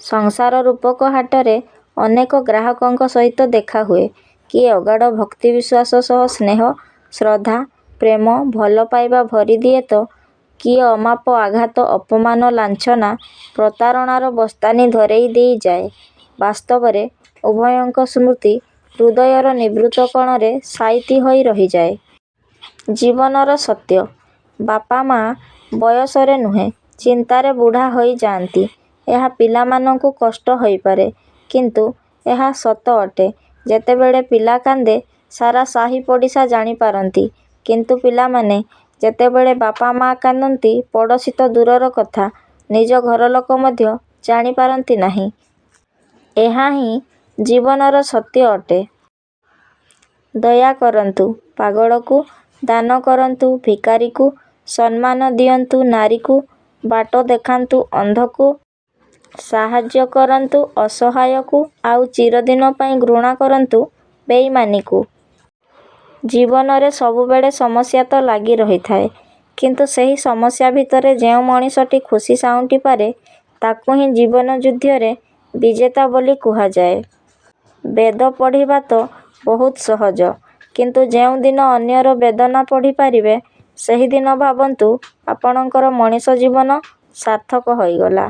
ସଂସାର ରୂପକ ହାଟରେ ଅନେକ ଗ୍ରାହକଙ୍କ ସହିତ ଦେଖା ହୁଏ। କିଏ ଅଗାଢ଼ ଭକ୍ତି ବିଶ୍ୱାସ ସହ ସ୍ନେହ, ଶ୍ରଦ୍ଧା, ପ୍ରେମ, ଭଲ ପାଇବା ଭରିଦିଏ ତ କିଏ ଅମାପ ଆଘାତ, ଅପମାନ, ଲାଞ୍ଛନା, ପ୍ରତାରଣାର ବସ୍ତାନି ଧରେଇ ଦେଇ ଯାଏ। ବାସ୍ତବରେ ଉଭୟଙ୍କ ସ୍ମୃତି ହୃଦୟର ନିଭୃତ କଣରେ ସାଇତି ହୋଇ ରହିଯାଏ। ଜୀବନର ସତ୍ୟ, ବାପା ମା ବୟସରେ ନୁହେଁ, ଚିନ୍ତାରେ ବୁଢ଼ା ହୋଇ ଯାଆନ୍ତି। ଏହା ପିଲାମାନଙ୍କୁ କଷ୍ଟ ହୋଇପାରେ, କିନ୍ତୁ ଏହା ସତ ଅଟେ। ଯେତେବେଳେ ପିଲା କାନ୍ଦେ ସାରା ସାହି ପଡ଼ିଶା ଜାଣିପାରନ୍ତି, କିନ୍ତୁ ପିଲାମାନେ ଯେତେବେଳେ ବାପା ମା କାନ୍ଦନ୍ତି ପଡ଼ୋଶୀ ତ ଦୂରର କଥା, ନିଜ ଘରଲୋକ ମଧ୍ୟ ଜାଣିପାରନ୍ତି ନାହିଁ। ଏହା ହିଁ ଜୀବନର ସତ୍ୟ ଅଟେ। ଦୟା କରନ୍ତୁ ପାଗଳକୁ, ଦାନ କରନ୍ତୁ ଭିକାରୀକୁ, ସମ୍ମାନ ଦିଅନ୍ତୁ ନାରୀକୁ, ବାଟ ଦେଖାନ୍ତୁ ଅନ୍ଧକୁ, ସାହାଯ୍ୟ କରନ୍ତୁ ଅସହାୟକୁ, ଆଉ ଚିରଦିନ ପାଇଁ ଘୃଣା କରନ୍ତୁ ବେଇମାନୀକୁ। ଜୀବନରେ ସବୁବେଳେ ସମସ୍ୟା ତ ଲାଗି ରହିଥାଏ, କିନ୍ତୁ ସେହି ସମସ୍ୟା ଭିତରେ ଯେଉଁ ମଣିଷଟି ଖୁସି ସାଉଁଟି ପାରେ, ତାକୁ ହିଁ ଜୀବନ ଯୁଦ୍ଧରେ ବିଜେତା ବୋଲି କୁହାଯାଏ। ବେଦ ପଢ଼ିବା ତ ବହୁତ ସହଜ, କିନ୍ତୁ ଯେଉଁଦିନ ଅନ୍ୟର ବେଦନା ପଢ଼ିପାରିବେ, ସେହିଦିନ ଭାବନ୍ତୁ ଆପଣଙ୍କର ମଣିଷ ଜୀବନ ସାର୍ଥକ ହୋଇଗଲା।